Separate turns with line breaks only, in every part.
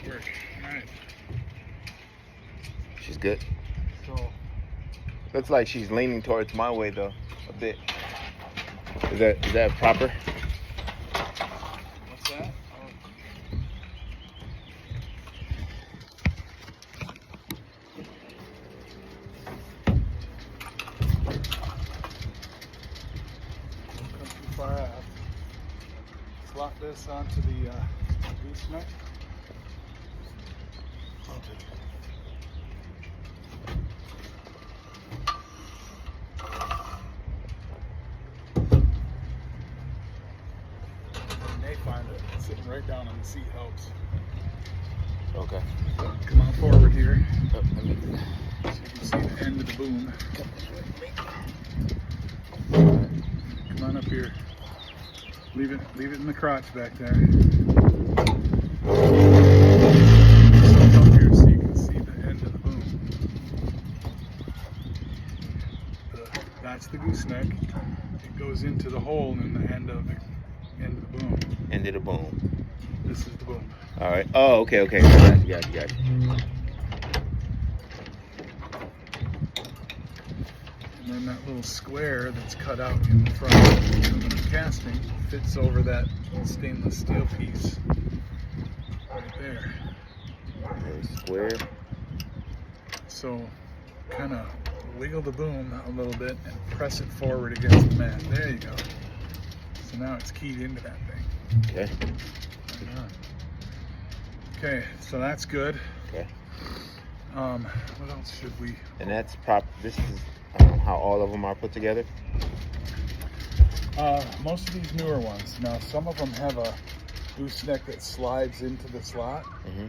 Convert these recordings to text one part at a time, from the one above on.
Work. All right.
She's good.
So
Looks like she's leaning towards my way though, a bit. Is that proper?
what's that? Come too far out. Slot this onto the gooseneck. May find it sitting right down on the seat helps.
Okay.
Come on forward here
Oh, let me-
so you can see the end of the boom. Come on up here. Leave it in the crotch back there. Up here so you can see the end of the boom. That's the gooseneck. It goes into the hole in the end of the boom.
End of the boom.
This is the boom.
All right. Oh, okay. Got you.
And then that little square that's cut out in the front of the casting fits over that stainless steel piece right there.
Okay, square.
So kind of wiggle the boom a little bit and press it forward against the mat. There you go. So now it's keyed into that thing.
Okay.
Right on. Okay, so that's good.
Okay.
What else should we?
And that's This is how all of them are put together.
Most of these newer ones. Now, some of them have a gooseneck that slides into the slot.
Mm-hmm.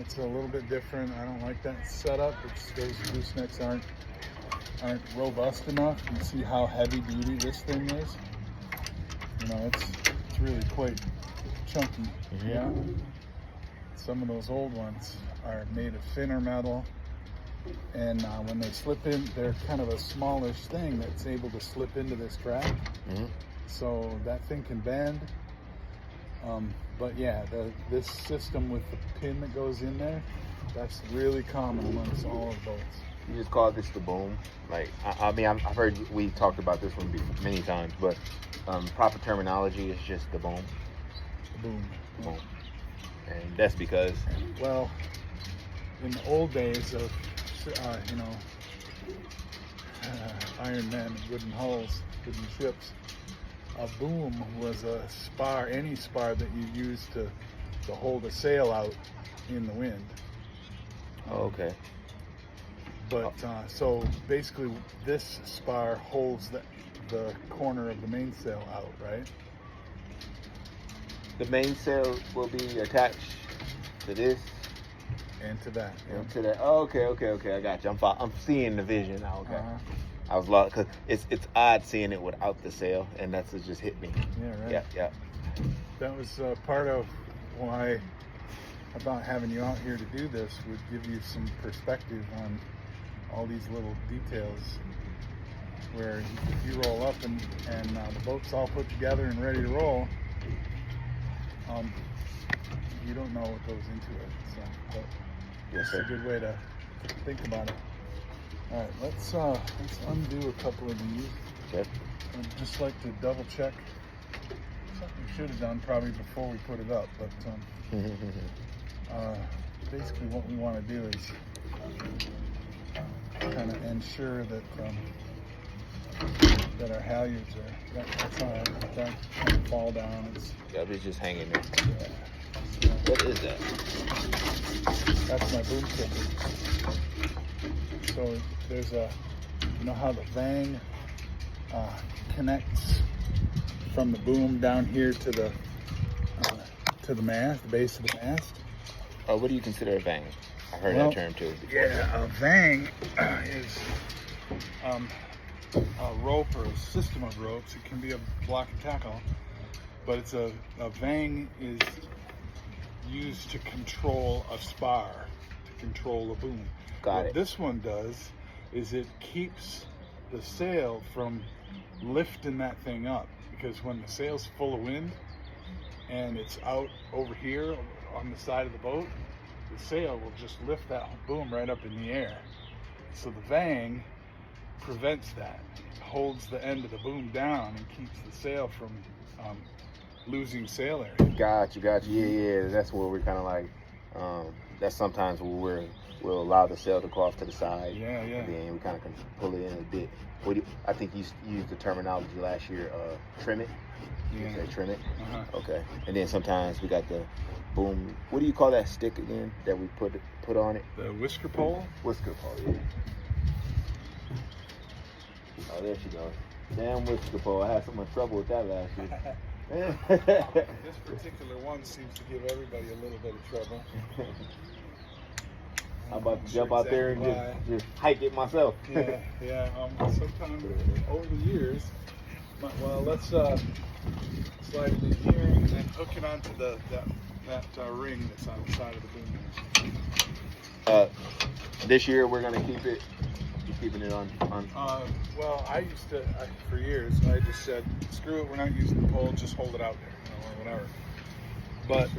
It's a little bit different. I don't like that setup. Those goosenecks aren't robust enough. You can see how heavy duty this thing is. You know, it's really quite chunky.
Mm-hmm.
Yeah. Some of those old ones are made of thinner metal, and when they slip in, they're kind of a smallish thing that's able to slip into this track.
Mm-hmm.
So that thing can bend. But yeah, this system with the pin that goes in there, that's really common amongst all of those.
You just call this the boom. Like, I mean, I've heard we talked about this one many times, but proper terminology is just the boom.
Boom.
Boom. And that's because,
Well, in the old days of, Iron Men, wooden hulls, wooden ships, a boom was a spar, any spar that you used to hold a sail out in the wind.
okay.
But so basically, this spar holds the corner of the mainsail out, right?
The mainsail will be attached to this
And to that.
and to that. Oh, okay. I got you. I'm seeing the vision now. Okay.
Uh-huh.
I was lost because it's odd seeing it without the sail, and that's what just hit me.
Yeah, right.
Yeah.
That was part of why I thought having you out here to do this would give you some perspective on all these little details. Where if you roll up and the boat's all put together and ready to roll, you don't know what goes into it. So, but
Yes,
it's
sir.
a good way to think about it. All right, let's undo a couple of these.
Okay.
I'd just like to double check. Something we should have done probably before we put it up, but basically what we want to do is kind of ensure that that our halyards are. That's all right. That can fall down.
Yeah, it's just hanging there.
Yeah.
What is that?
That's my boom ticket. So there's you know how the vang connects from the boom down here to the mast, the base of the mast.
What do you consider a vang? I heard
Well,
that term too.
Yeah, a vang is a rope or a system of ropes. It can be a block and tackle, but it's a vang is used to control a spar, to control a boom.
Got
What
it.
this one does is it keeps the sail from lifting that thing up, because when the sail's full of wind and it's out over here on the side of the boat, the sail will just lift that boom right up in the air. So the vang prevents that, holds the end of the boom down and keeps the sail from losing sail area.
Gotcha. Yeah. That's where we're kind of like, that's sometimes where we'll allow the sail to go off to the side.
Yeah.
And then we kind of can pull it in a bit. I think you used the terminology last year, trim it.
Yeah.
You say trim it?
Uh-huh.
Okay. And then sometimes we got the boom. What do you call that stick again that we put on it?
The whisker pole?
Whisker pole, yeah. Oh, there she goes. Damn whisker pole. I had so much trouble with that last year.
This particular one seems to give everybody a little bit of trouble.
I'm about to jump out there and just hike it myself.
Yeah. Sometime over the years, let's slide it in here and then hook it onto that ring that's on the side of the boom.
This year we're gonna keep it. You're keeping it on.
Well, for years, I just said, screw it, we're not using the pole, just hold it out there, or whatever. But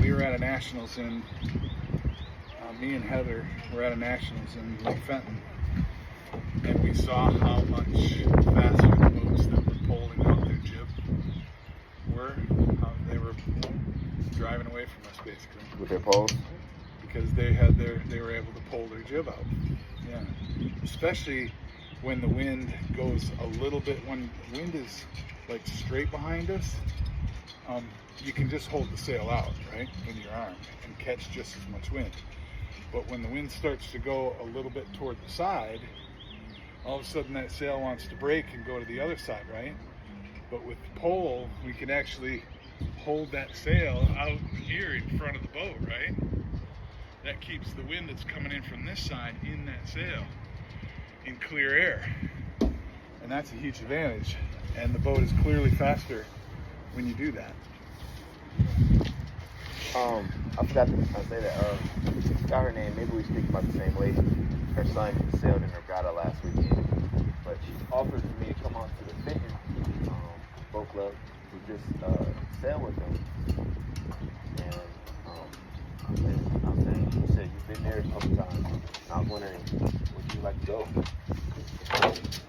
we were at a nationals in. Me and Heather were at a nationals in Lake Fenton, and we saw how much faster the boats that were poling out their jib were, how they were driving away from us basically.
With their poles?
Because they were able to pull their jib out. Yeah. Especially when the wind goes a little bit, when the wind is like straight behind us, you can just hold the sail out, right, in your arm and catch just as much wind. But when the wind starts to go a little bit toward the side, all of a sudden that sail wants to break and go to the other side, right? But with the pole, we can actually hold that sail out here in front of the boat, right? That keeps the wind that's coming in from this side in that sail in clear air. And that's a huge advantage. And the boat is clearly faster when you do that.
I forgot to say that. Got her name. Maybe we speak about the same lady. Her son sailed in Regatta last weekend, but she offered for me to come out to the Fenton boat club to just sail with them. And I'm saying, you said you've been there a couple times. I was wondering, would you like to go?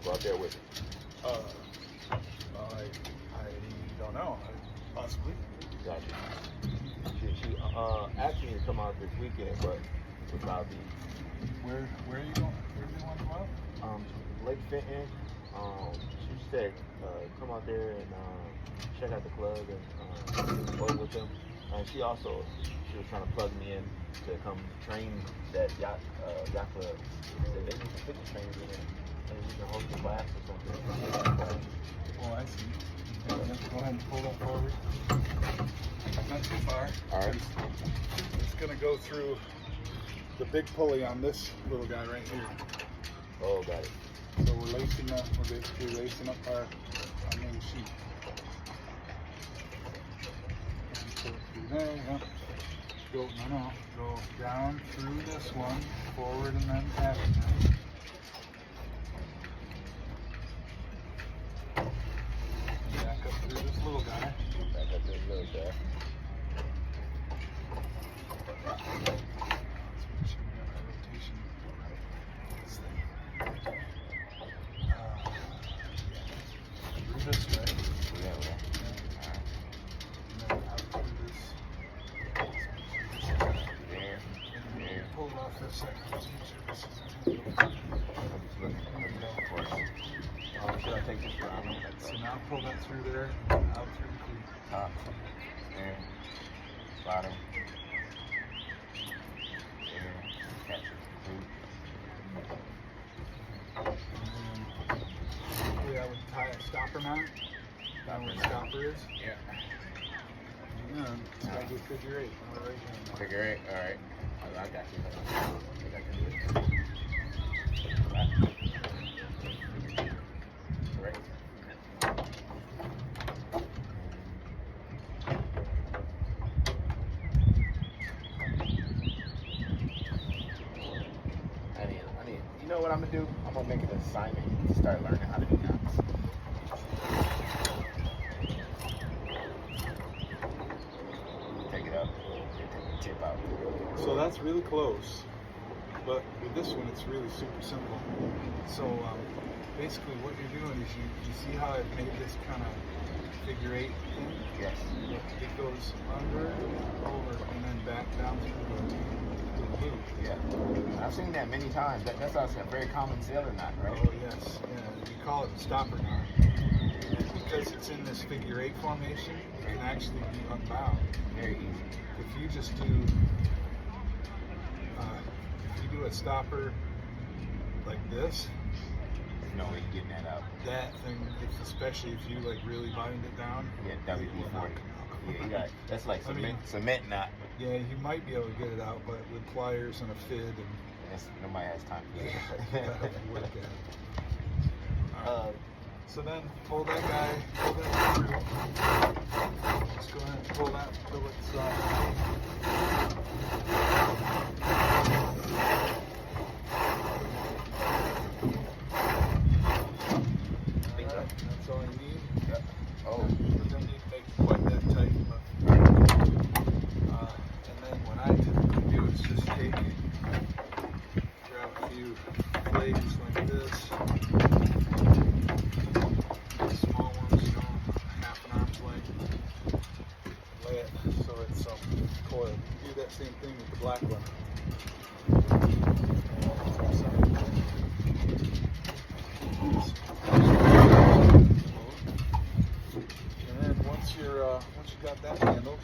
Go out there with me.
I don't know. Possibly.
Gotcha. She asked me to come out this weekend, but would probably be.
Where are you going? Where do you want to go out?
Lake Fenton. She said come out there and check out the club and go with them. And she was trying to plug me in to come train that yacht club. She said they need some fitness trainers in there, and we can host a class or something.
Oh, I see. Go ahead and pull that forward. Not too far.
All right.
It's going to go through the big pulley on this little guy right here.
Oh, got it.
So we're basically lacing up our main sheet. Pull it through there, yeah. Go down through this one, forward and then back again. Back up through this little guy.
Back up there, really fast.
Through this way.
Yeah.
And then out through this.
Yeah.
Pull it off this side.
Should I take this around?
So now pull that through there, out through the cleat.
Top, and bottom, and catch
I would tie a stopper knot. That where the stopper is.
Yeah.
And then it's got to do figure 8.
Figure 8, alright. I got you. I think I can do it. Correct. You know what I'm gonna do? I'm gonna make an assignment to start learning how to do knots.
tip out.
So that's really close. But with this one, it's really super simple. So basically what you're doing is you see how I've made this kind of figure 8 thing?
Yes.
It goes under, over, and then back down through the loop.
Yeah. I've seen that many times. That's also a very common sailor knot, right?
Oh yes, yeah. We call it the stopper knot. And because it's in this figure 8 formation, it can actually be unbound.
Very easy.
If you just do, if you do a stopper like this,
There's no way you're getting that out.
that thing, especially if you like really bind it down.
Yeah, WD-40. Yeah, you got that's like
I mean-
cement knot.
Yeah, you might be able to get it out, but with pliers and a fid and
Nobody has time for
that'll
that.
work at. Alright. So then pull that guy through. Just go ahead and pull that till it's alright, that's all you need.
Yep. Oh,
You don't need to make it quite that tight, but and then what I typically do is just grab a few blades like this, small ones, you know, half an arm's length, lay it so it's coiled. Do that same thing with the black one. And then once you got that handled,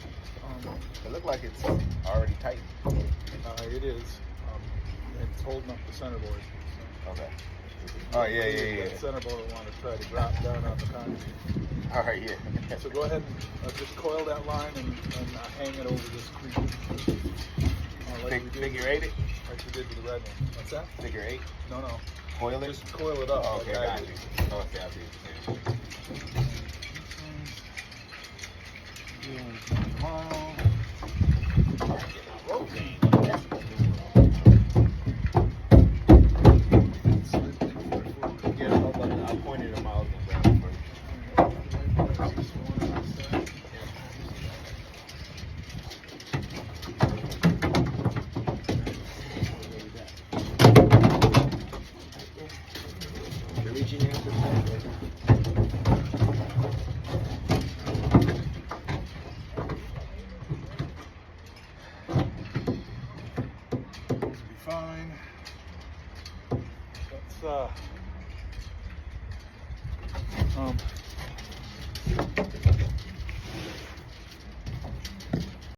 it looked like it's already tight.
it is. It's holding up the center board.
Okay. Oh yeah.
That center board will want to try to drop down on the concrete.
All right, yeah.
So go ahead and just coil that line and hang it over this creek. Like we did,
Figure 8 it.
like we did with the red one. What's that?
Figure 8.
No.
Coil it.
Just coil it up.
Oh, okay,
like I
got
did.
it. Okay, I see what you're saying. Yeah, I pointed them out and grab them first. You're reaching in for
Those will be fine. Let's